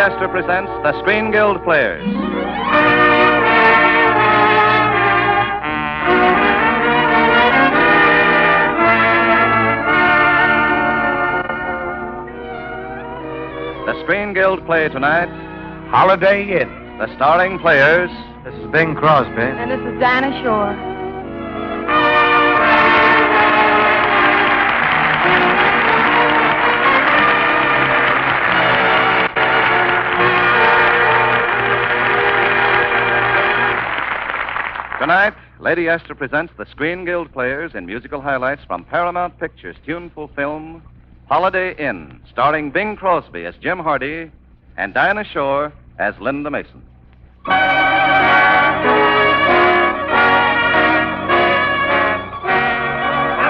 Astaire presents the Screen Guild Players. The Screen Guild play tonight, Holiday Inn. The starring players. This is Bing Crosby. And this is Dinah Shore. Tonight, Lady Astaire presents the Screen Guild Players in musical highlights from Paramount Pictures' tuneful film, Holiday Inn, starring Bing Crosby as Jim Hardy and Dinah Shore as Linda Mason. Happy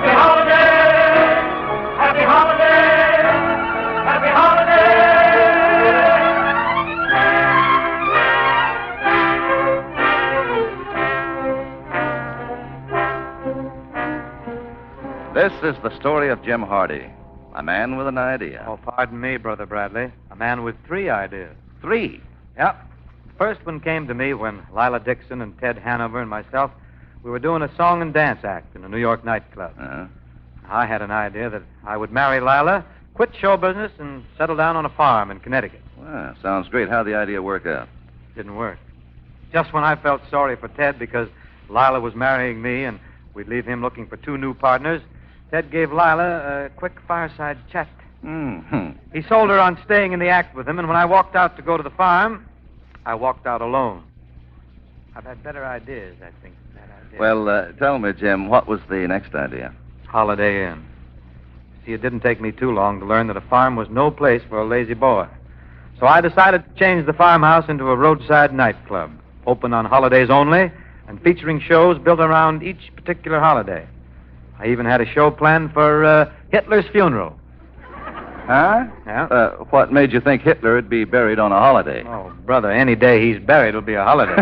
holiday! Happy holiday! Happy holiday! This is the story of Jim Hardy, a man with an idea. Oh, pardon me, Brother Bradley. A man with 3 ideas. 3. Yep. The first one came to me when Lila Dixon and Ted Hanover and myself, we were doing a song and dance act in a New York nightclub. I had an idea that I would marry Lila, quit show business, and settle down on a farm in Connecticut. Well, sounds great. How'd the idea work out? Didn't work. Just when I felt sorry for Ted because Lila was marrying me and we'd leave him looking for 2 new partners, Ted gave Lila a quick fireside chat. Mm-hmm. He sold her on staying in the act with him, and when I walked out to go to the farm, I walked out alone. I've had better ideas, I think, than that idea. Well, tell me, Jim, what was the next idea? Holiday Inn. See, it didn't take me too long to learn that a farm was no place for a lazy boy. So I decided to change the farmhouse into a roadside nightclub, open on holidays only, and featuring shows built around each particular holiday. I even had a show planned for Hitler's funeral. Huh? Yeah. What made you think Hitler would be buried on a holiday? Oh, brother, any day he's buried will be a holiday.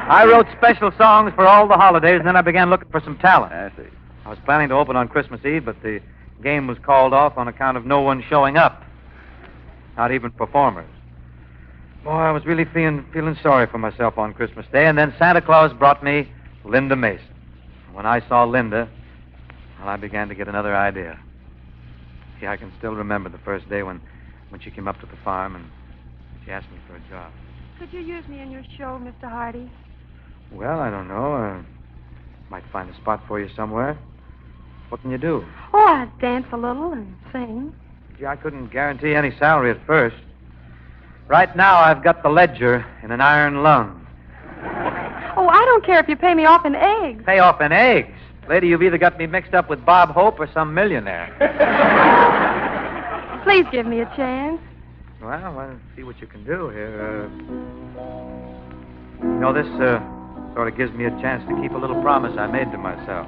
I wrote special songs for all the holidays, and then I began looking for some talent. I see. I was planning to open on Christmas Eve, but the game was called off on account of no one showing up. Not even performers. Boy, I was really feeling sorry for myself on Christmas Day, and then Santa Claus brought me Linda Mason. When I saw Linda, well, I began to get another idea. See, I can still remember the first day when she came up to the farm and she asked me for a job. Could you use me in your show, Mr. Hardy? Well, I don't know. Might find a spot for you somewhere. What can you do? Oh, I'd dance a little and sing. Gee, I couldn't guarantee any salary at first. Right now, I've got the ledger in an iron lung. Oh, I don't care if you pay me off in eggs. Pay off in eggs? Lady, you've either got me mixed up with Bob Hope or some millionaire. Please give me a chance. Well, let's see what you can do here. This sort of gives me a chance to keep a little promise I made to myself.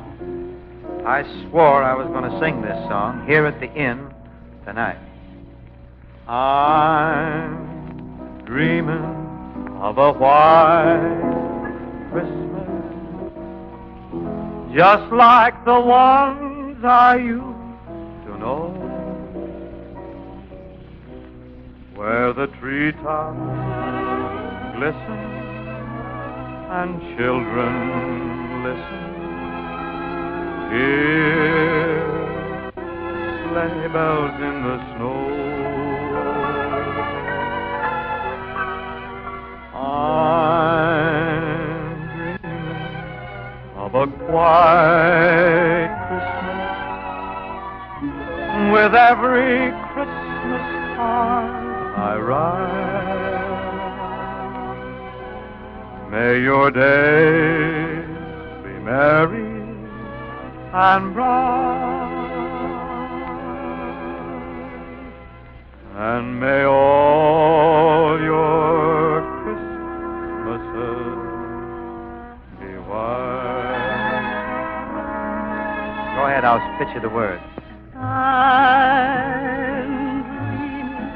I swore I was going to sing this song here at the inn tonight. I'm dreaming of a white Christmas, just like the ones I used to know, where the treetops glisten and children listen, hear sleigh bells in the snow. I'm dreaming of a quiet Christmas, with every Christmas card I write. May your days be merry and bright, and may all your Christmases be white. Go ahead, I'll pitch you the words. I'm dreaming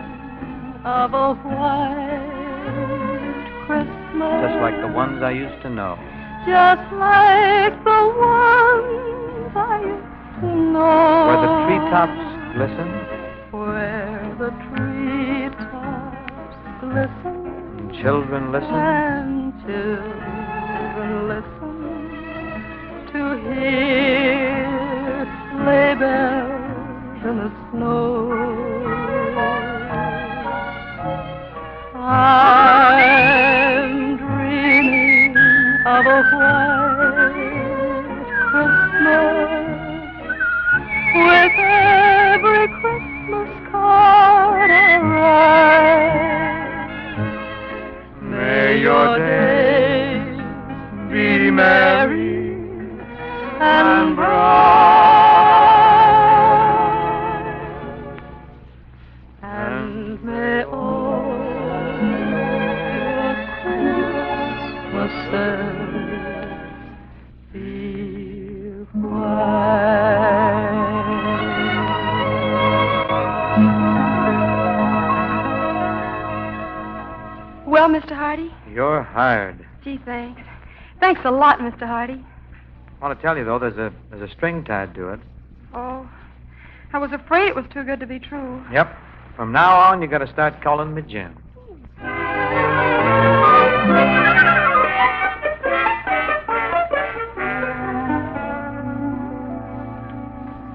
of a white Christmas. Just like the ones I used to know. Just like the ones I used to know. Where the treetops glisten. Where the treetops listen. And children listen. And children listen to hear sleigh bells in the snow. I'm dreaming of a white Christmas with every Christmas card I write. May your days be merry and bright, and may all your Christmases be white. Well, Mr. Hardy? You're hired. Gee, thanks. Thanks a lot, Mr. Hardy. I want to tell you, though, there's a string tied to it. Oh, I was afraid it was too good to be true. Yep. From now on, you got to start calling me Jim.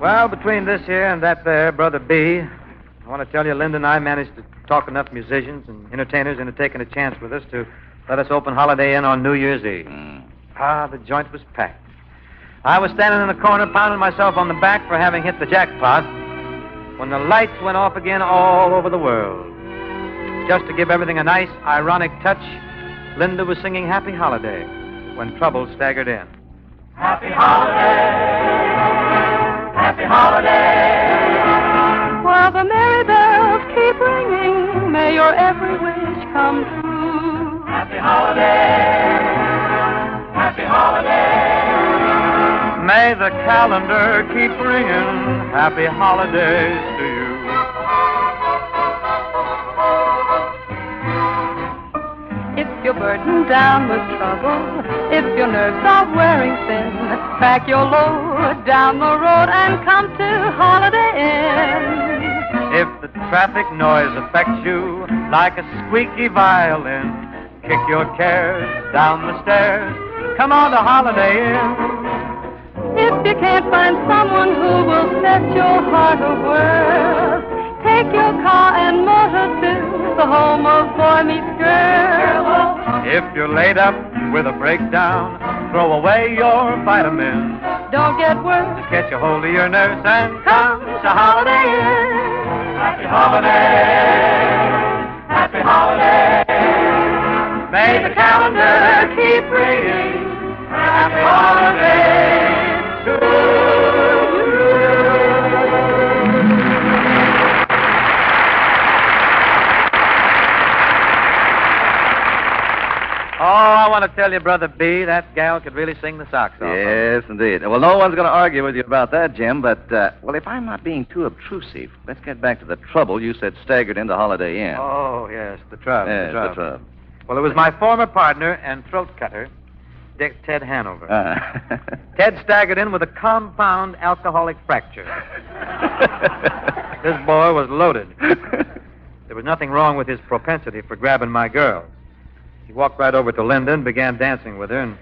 Well, between this here and that there, Brother B, I want to tell you, Linda and I managed to talk enough musicians and entertainers into taking a chance with us to let us open Holiday Inn on New Year's Eve. The joint was packed. I was standing in the corner pounding myself on the back for having hit the jackpot when the lights went off again all over the world. Just to give everything a nice, ironic touch, Linda was singing Happy Holiday when trouble staggered in. Happy Holiday, Happy Holiday. While the merry bells keep ringing, may your every wish come true. Happy Holiday, Happy Holiday. May the calendar keep ringing Happy Holidays to you. If you're burdened down with trouble, if your nerves are wearing thin, pack your load down the road and come to Holiday Inn. If the traffic noise affects you like a squeaky violin, kick your cares down the stairs, come on to Holiday Inn. If you can't find someone who will set your heart ablaze, take your car and motor to the home of boy meets girl. If you're laid up with a breakdown, throw away your vitamins. Don't get worse. Get a hold of your nurse and come to Holiday Inn. Happy Holiday, Happy Holiday. May the calendar keep ringing Happy Holiday to Oh, I want to tell you, Brother B, that gal could really sing the socks off. Yes, indeed. Well, no one's going to argue with you about that, Jim, but, well, if I'm not being too obtrusive, let's get back to the trouble you said staggered into Holiday Inn. Oh, yes, the trub. Yes, the trouble. Well, it was my former partner and throat cutter, Ted Hanover. Ted staggered in with a compound alcoholic fracture. This boy was loaded. There was nothing wrong with his propensity for grabbing my girl. He walked right over to Linda and began dancing with her, and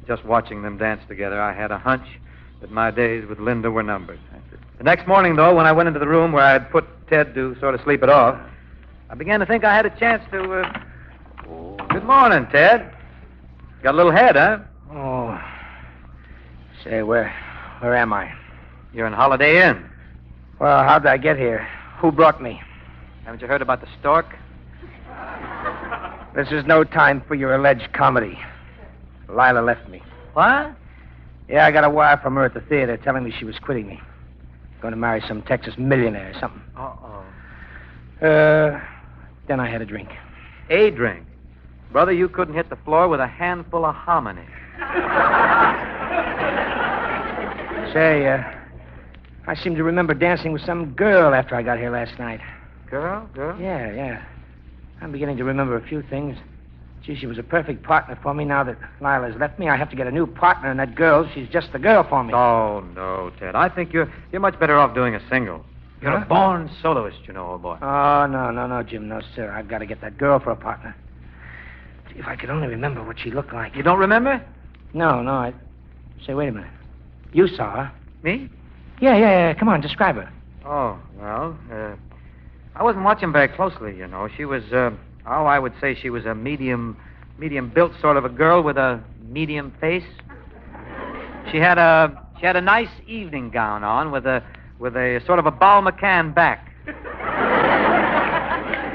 just watching them dance together, I had a hunch that my days with Linda were numbered. The next morning, though, when I went into the room where I had put Ted to sort of sleep it off, I began to think I had a chance to, Good morning, Ted. Got a little head, huh? Oh. Say, where am I? You're in Holiday Inn. Well, how did I get here? Who brought me? Haven't you heard about the stork? This is no time for your alleged comedy. Lila left me. What? Yeah, I got a wire from her at the theater telling me she was quitting me. Going to marry some Texas millionaire or something. Uh-oh. Then I had a drink. A drink? Brother, you couldn't hit the floor with a handful of hominy. Say, I seem to remember dancing with some girl after I got here last night. Girl? Yeah. I'm beginning to remember a few things. Gee, she was a perfect partner for me. Now that Lila's left me, I have to get a new partner, and that girl, she's just the girl for me. Oh, no, Ted. I think you're much better off doing a single. You're a born soloist, you know, old boy. Oh, no, Jim. No, sir. I've got to get that girl for a partner. If I could only remember what she looked like. You don't remember? No. Say, wait a minute. You saw her. Me? Yeah. Come on, describe her. Oh, well, I wasn't watching very closely, you know. She was, I would say she was a medium-built sort of a girl with a medium face. She had a nice evening gown on with a sort of a Bal McCann back.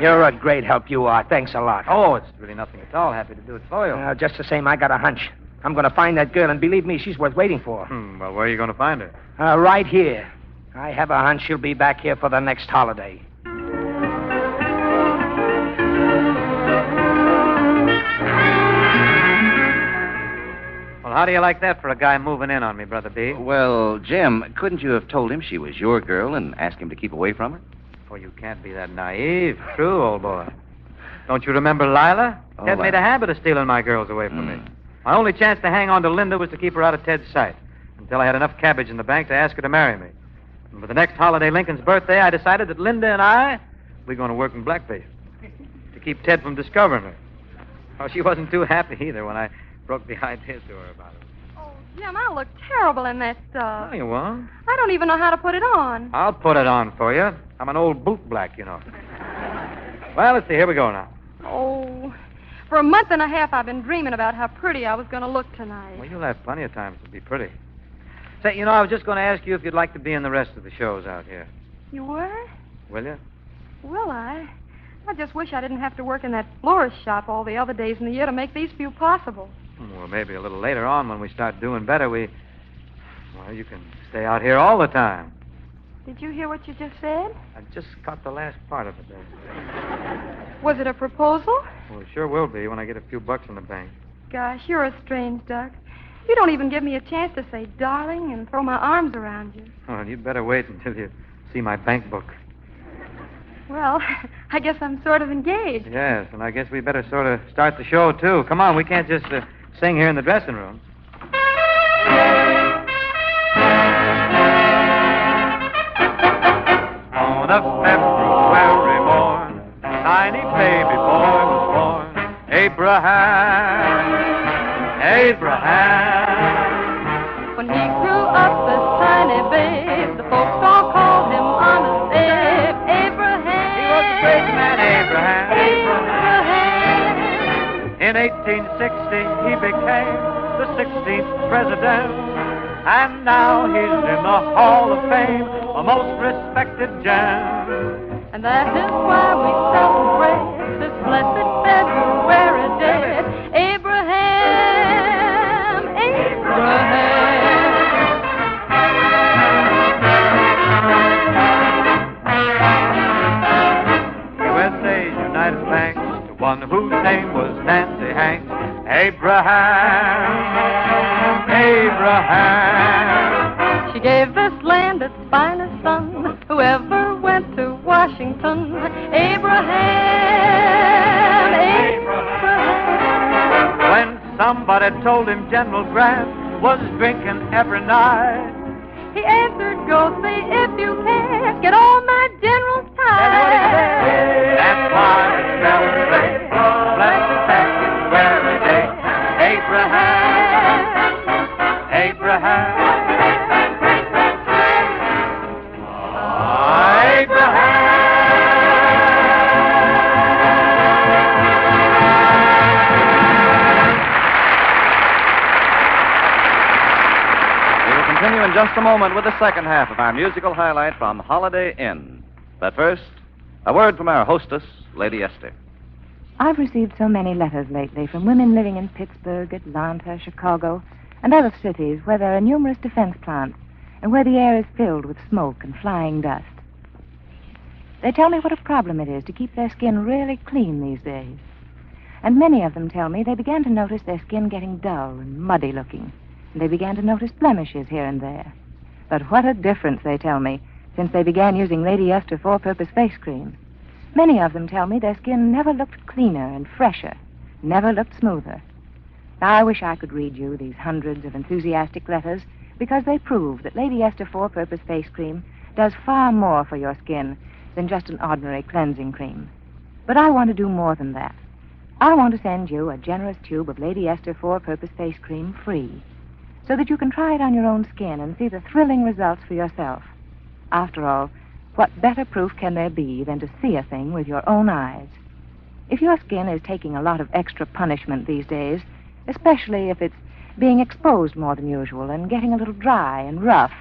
You're a great help, you are. Thanks a lot. Oh, it's really nothing at all. Happy to do it for you. Just the same, I got a hunch. I'm going to find that girl, and believe me, she's worth waiting for. Well, where are you going to find her? Right here. I have a hunch she'll be back here for the next holiday. Well, how do you like that for a guy moving in on me, Brother B? Well, Jim, couldn't you have told him she was your girl and asked him to keep away from her? Oh, you can't be that naive. True, old boy. Don't you remember Lila? Ted made a habit of stealing my girls away from me. My only chance to hang on to Linda was to keep her out of Ted's sight until I had enough cabbage in the bank to ask her to marry me. And for the next holiday, Lincoln's birthday, I decided that Linda and we're going to work in blackface to keep Ted from discovering her. Oh, she wasn't too happy either when I broke the idea to her about it. Oh, Jim, I look terrible in that stuff. No, you won't. I don't even know how to put it on. I'll put it on for you. I'm an old boot black, you know. Well, let's see. Here we go now. Oh, for a month and a half I've been dreaming about how pretty I was going to look tonight. Well, you'll have plenty of time to be pretty. Say, you know, I was just going to ask you if you'd like to be in the rest of the shows out here. You were? Will you? Will I? I just wish I didn't have to work in that florist shop all the other days in the year to make these few possible. Well, maybe a little later on when we start doing better, well, you can stay out here all the time. Did you hear what you just said? I just caught the last part of it there. Was it a proposal? Well, it sure will be when I get a few bucks in the bank. Gosh, you're a strange duck. You don't even give me a chance to say darling and throw my arms around you. Oh, you'd better wait until you see my bank book. Well, I guess I'm sort of engaged. Yes, and I guess we better sort of start the show, too. Come on, we can't just sing here in the dressing room. On a February morn, tiny baby boy was born. Abraham. When he grew up, this tiny babe, the folks all called him Honest Abe. Abraham. He was a great man, Abraham. Abraham. In 1860, he became the 16th president. And now he's in the Hall of Fame, a most respected gem. And that is why we celebrate this blessed February day. Abraham. USA's United Banks, to one whose name was Nancy Hanks. Abraham. She gave this land its finest son, whoever went to Washington. Abraham. When somebody told him General Grant was drinking every night, He answered, go see if you can get all my general's time. that's why we celebrate blessed February day. Abraham. Continue in just a moment with the second half of our musical highlight from Holiday Inn. But first, a word from our hostess, Lady Astaire. I've received so many letters lately from women living in Pittsburgh, Atlanta, Chicago, and other cities where there are numerous defense plants and where the air is filled with smoke and flying dust. They tell me what a problem it is to keep their skin really clean these days. And many of them tell me they began to notice their skin getting dull and muddy looking. And they began to notice blemishes here and there. But what a difference, they tell me, since they began using Lady Astaire four-purpose face cream. Many of them tell me their skin never looked cleaner and fresher, never looked smoother. Now, I wish I could read you these hundreds of enthusiastic letters because they prove that Lady Astaire four-purpose face cream does far more for your skin than just an ordinary cleansing cream. But I want to do more than that. I want to send you a generous tube of Lady Astaire four-purpose face cream free, so that you can try it on your own skin and see the thrilling results for yourself. After all, what better proof can there be than to see a thing with your own eyes? If your skin is taking a lot of extra punishment these days, especially if it's being exposed more than usual and getting a little dry and rough,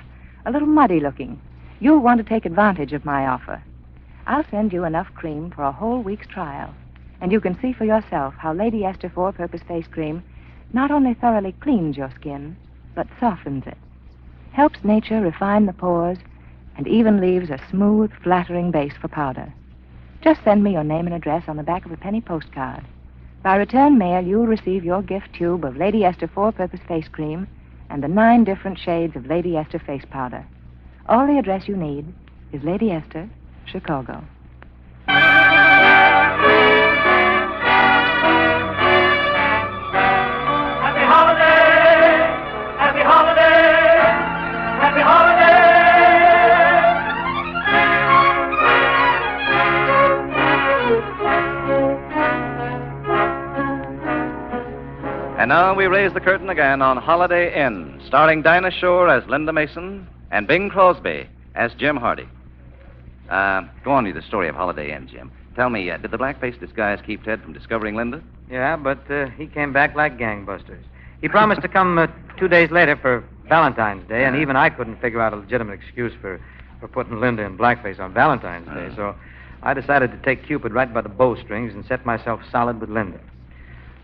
a little muddy looking, you'll want to take advantage of my offer. I'll send you enough cream for a whole week's trial, and you can see for yourself how Lady Astaire four-purpose face cream not only thoroughly cleans your skin, but softens it, helps nature refine the pores, and even leaves a smooth, flattering base for powder. Just send me your name and address on the back of a penny postcard. By return mail, you'll receive your gift tube of Lady Astaire four-purpose face cream and the 9 different shades of Lady Astaire face powder. All the address you need is Lady Astaire, Chicago. Happy holiday! Happy holiday! Happy holiday! And now we raise the curtain again on Holiday Inn, starring Dinah Shore as Linda Mason and Bing Crosby as Jim Hardy. Go on with the story of Holiday Inn, Jim. Tell me, did the black-faced disguise keep Ted from discovering Linda? Yeah, but he came back like gangbusters. He promised to come 2 days later for Valentine's Day, and even I couldn't figure out a legitimate excuse for putting Linda in blackface on Valentine's Day, so I decided to take Cupid right by the bowstrings and set myself solid with Linda.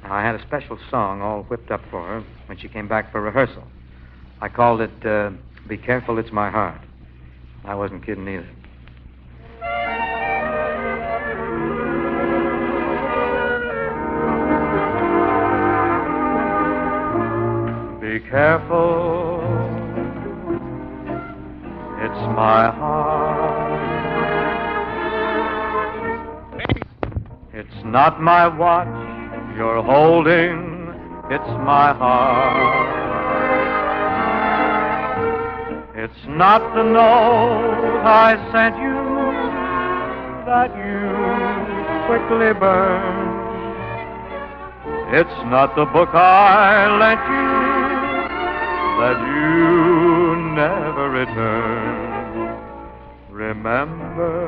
Now, I had a special song all whipped up for her when she came back for rehearsal. I called it, Be Careful, It's My Heart. I wasn't kidding either. Be careful, it's my heart. It's not my watch you're holding, it's my heart. It's not the note I sent you that you quickly burned. It's not the book I lent you that you never returned. Remember,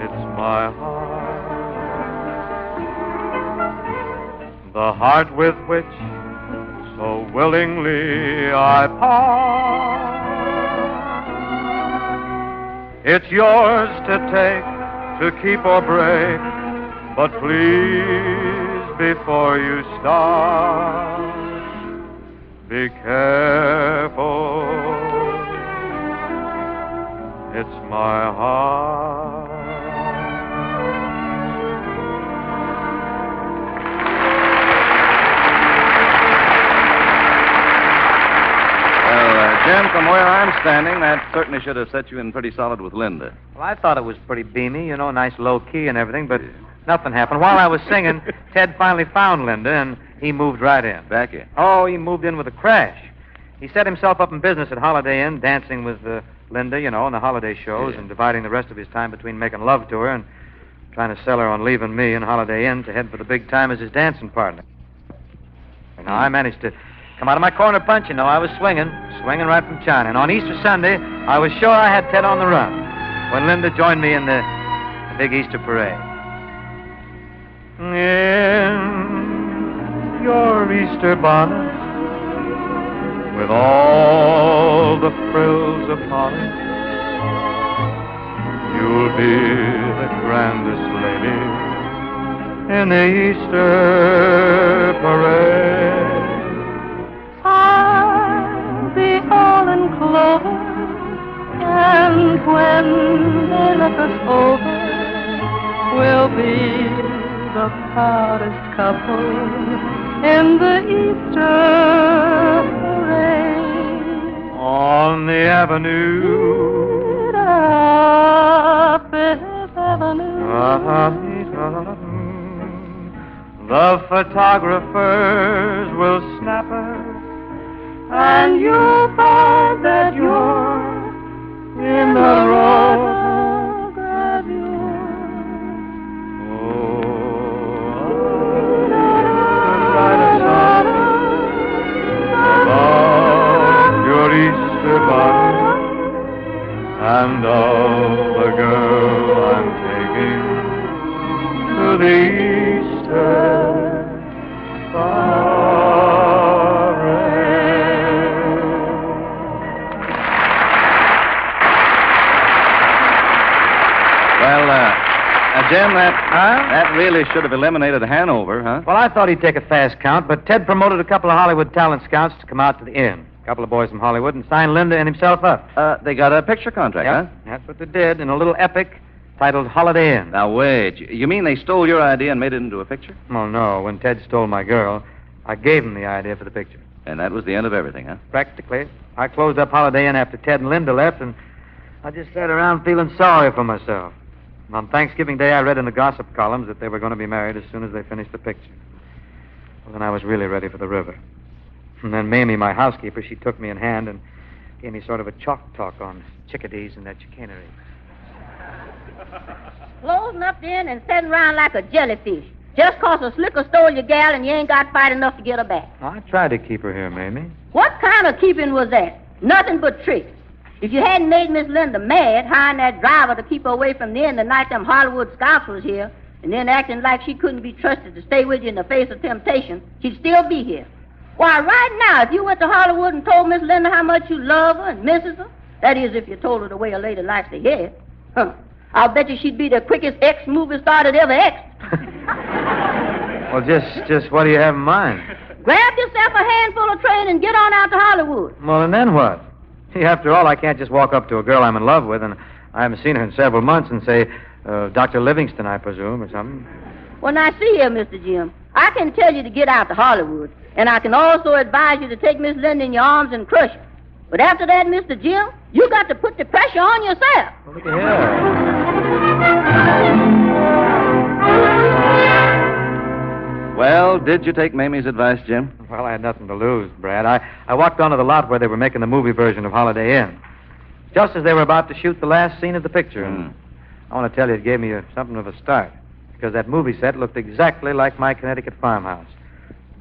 it's my heart. The heart with which so willingly I part. It's yours to take, to keep or break, but please, before you start, be careful. It's my heart. Jim, from where I'm standing, that certainly should have set you in pretty solid with Linda. Well, I thought it was pretty beamy, nice low key and everything, but nothing happened. While I was singing, Ted finally found Linda, and he moved right in. Back in? Oh, he moved in with a crash. He set himself up in business at Holiday Inn, dancing with Linda, in the holiday shows, and dividing the rest of his time between making love to her and trying to sell her on leaving me and Holiday Inn to head for the big time as his dancing partner. And now I managed to come out of my corner punch, I was swinging right from China. And on Easter Sunday, I was sure I had Ted on the run when Linda joined me in the big Easter parade. In your Easter bonnet, with all the frills upon it, you'll be the grandest lady in the Easter parade. I'll be all in clover, and when they look us over, we'll be the proudest couple in the Easter parade. On the avenue, Fifth Avenue, the photographers will snap her, and you'll find that you're hand of the girl I'm taking to the Eastern Jim, that really should have eliminated Hanover, huh? Well, I thought he'd take a fast count, but Ted promoted a couple of Hollywood talent scouts to come out to the inn. A couple of boys from Hollywood, and signed Linda and himself up. They got a picture contract, huh? That's what they did, in a little epic titled Holiday Inn. Now, wait. You mean they stole your idea and made it into a picture? Oh, no. When Ted stole my girl, I gave him the idea for the picture. And that was the end of everything, huh? Practically. I closed up Holiday Inn after Ted and Linda left, and I just sat around feeling sorry for myself. And on Thanksgiving Day, I read in the gossip columns that they were going to be married as soon as they finished the picture. Well, then I was really ready for the river. And then Mamie, my housekeeper, she took me in hand and gave me sort of a chalk talk on chickadees and their chicanery. Closing up then and sitting around like a jellyfish. Just 'cause a slicker stole your gal and you ain't got fight enough to get her back. I tried to keep her here, Mamie. What kind of keeping was that? Nothing but tricks. If you hadn't made Miss Linda mad, hiring that driver to keep her away from the inn the night them Hollywood scouts was here, and then acting like she couldn't be trusted to stay with you in the face of temptation, she'd still be here. Why, right now, if you went to Hollywood and told Miss Linda how much you love her and misses her, that is, if you told her the way a lady likes to hear it, I'll bet you she'd be the quickest ex-movie star that ever ex. Well, just what do you have in mind? Grab yourself a handful of train and get on out to Hollywood. Well, and then what? See, after all, I can't just walk up to a girl I'm in love with, and I haven't seen her in several months, and say, Dr. Livingston, I presume, or something. Well, now, see here, Mr. Jim. I can tell you to get out to Hollywood, and I can also advise you to take Miss Linda in your arms and crush her. But after that, Mr. Jim, you got to put the pressure on yourself. Well, look at here. Well, did you take Mamie's advice, Jim? Well, I had nothing to lose, Brad. I walked onto the lot where they were making the movie version of Holiday Inn, just as they were about to shoot the last scene of the picture. And I want to tell you, it gave me something of a start, because that movie set looked exactly like my Connecticut farmhouse.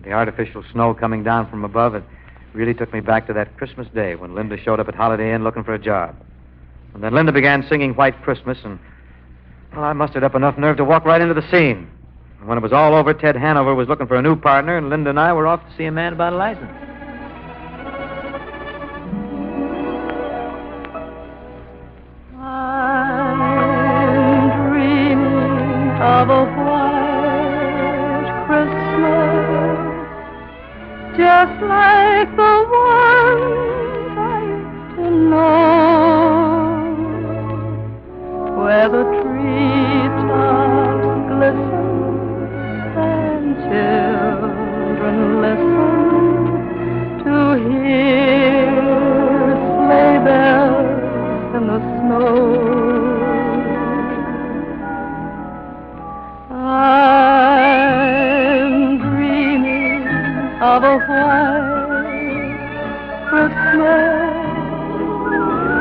The artificial snow coming down from above, it really took me back to that Christmas day when Linda showed up at Holiday Inn looking for a job. And then Linda began singing White Christmas, and, well, I mustered up enough nerve to walk right into the scene. And when it was all over, Ted Hanover was looking for a new partner, and Linda and I were off to see a man about a license. I'm dreaming of a white Christmas, just like the ones I used to know, where the treetops glisten and children listen to hear sleigh bells in the snow. I'm dreaming of a white Christmas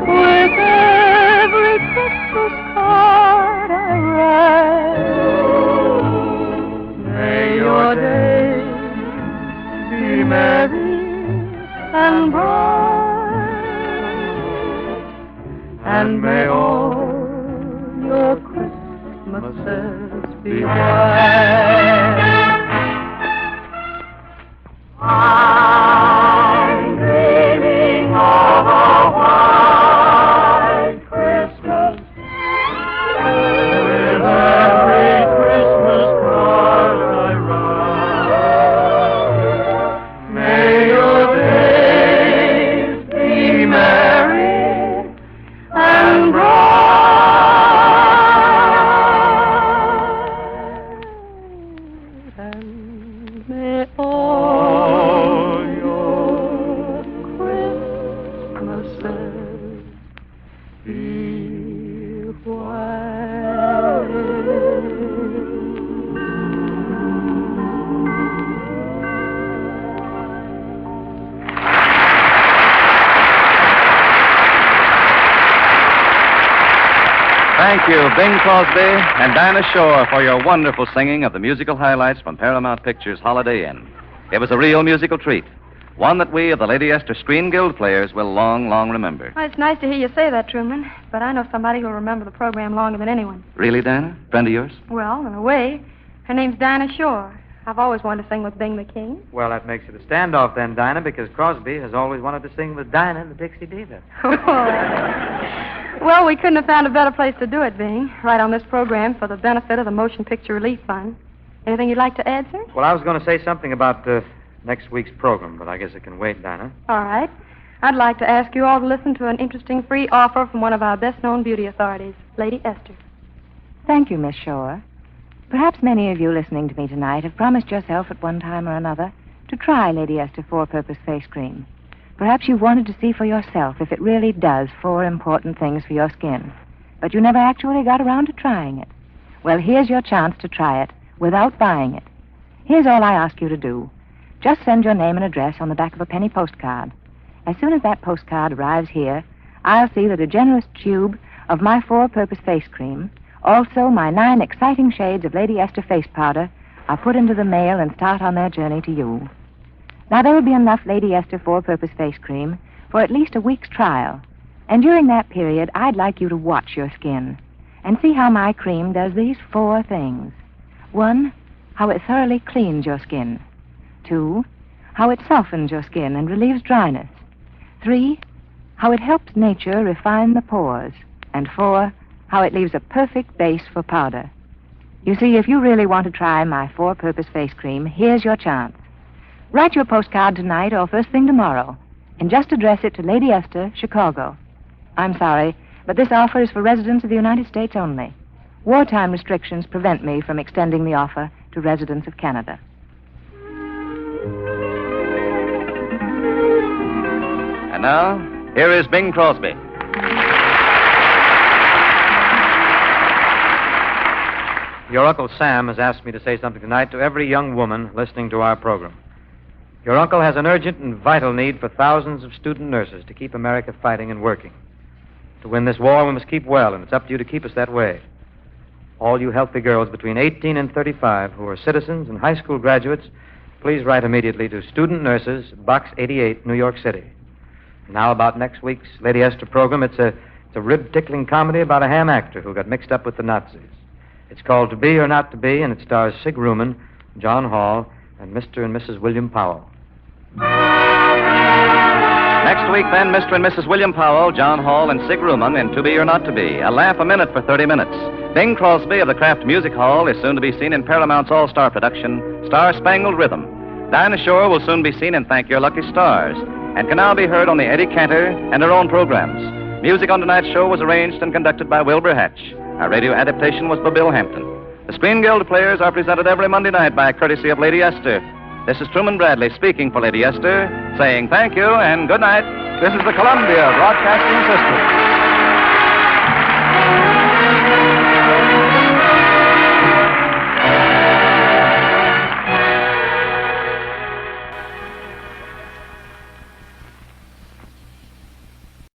with every Christmas card I write. May your days be merry and bright, and may all your Christmases be white. I'm dreaming of a white Christmas with every Christmas card I write. May your days be merry and bright, and may all your Christmases be Thank you, Bing Crosby and Dinah Shore, for your wonderful singing of the musical highlights from Paramount Pictures' Holiday Inn. It was a real musical treat. One that we of the Lady Esther Screen Guild players will long, long remember. Well, it's nice to hear you say that, Truman. But I know somebody who'll remember the program longer than anyone. Really, Dinah? Friend of yours? Well, in a way. Her name's Dinah Shore. I've always wanted to sing with Bing the King. Well, that makes it a standoff then, Dinah, because Crosby has always wanted to sing with Dinah, the Dixie Diva. Well, we couldn't have found a better place to do it, Bing. Right on this program for the benefit of the Motion Picture Relief Fund. Anything you'd like to add, sir? Well, I was going to say something about next week's program, but I guess it can wait, Dinah. All right. I'd like to ask you all to listen to an interesting free offer from one of our best-known beauty authorities, Lady Esther. Thank you, Miss Shore. Perhaps many of you listening to me tonight have promised yourself at one time or another to try Lady Esther Four-Purpose Face Cream. Perhaps you've wanted to see for yourself if it really does 4 important things for your skin, but you never actually got around to trying it. Well, here's your chance to try it without buying it. Here's all I ask you to do. Just send your name and address on the back of a penny postcard. As soon as that postcard arrives here, I'll see that a generous tube of my Four-Purpose Face Cream, also my 9 exciting shades of Lady Esther Face Powder, are put into the mail and start on their journey to you. Now, there will be enough Lady Esther Four-Purpose Face Cream for at least a week's trial. And during that period, I'd like you to watch your skin and see how my cream does these 4 things. 1, how it thoroughly cleans your skin. 2, how it softens your skin and relieves dryness. 3, how it helps nature refine the pores. And 4, how it leaves a perfect base for powder. You see, if you really want to try my Four-Purpose Face Cream, here's your chance. Write your postcard tonight or first thing tomorrow, and just address it to Lady Esther, Chicago. I'm sorry, but this offer is for residents of the United States only. Wartime restrictions prevent me from extending the offer to residents of Canada. And now, here is Bing Crosby. Your Uncle Sam has asked me to say something tonight to every young woman listening to our program. Your uncle has an urgent and vital need for thousands of student nurses to keep America fighting and working. To win this war, we must keep well, and it's up to you to keep us that way. All you healthy girls between 18 and 35 who are citizens and high school graduates, please write immediately to Student Nurses, Box 88, New York City. Now about next week's Lady Esther program, it's a rib-tickling comedy about a ham actor who got mixed up with the Nazis. It's called To Be or Not to Be, and it stars Sig Ruman, John Hall, and Mr. and Mrs. William Powell. Next week, then, Mr. and Mrs. William Powell, John Hall, and Sig Ruman in To Be or Not to Be. A laugh a minute for 30 minutes. Bing Crosby of the Kraft Music Hall is soon to be seen in Paramount's all-star production, Star Spangled Rhythm. Dinah Shore will soon be seen in Thank Your Lucky Stars, and can now be heard on the Eddie Cantor and her own programs. Music on tonight's show was arranged and conducted by Wilbur Hatch. Our radio adaptation was by Bill Hampton. The Screen Guild players are presented every Monday night by courtesy of Lady Esther. This is Truman Bradley speaking for Lady Esther, saying thank you and good night. This is the Columbia Broadcasting System.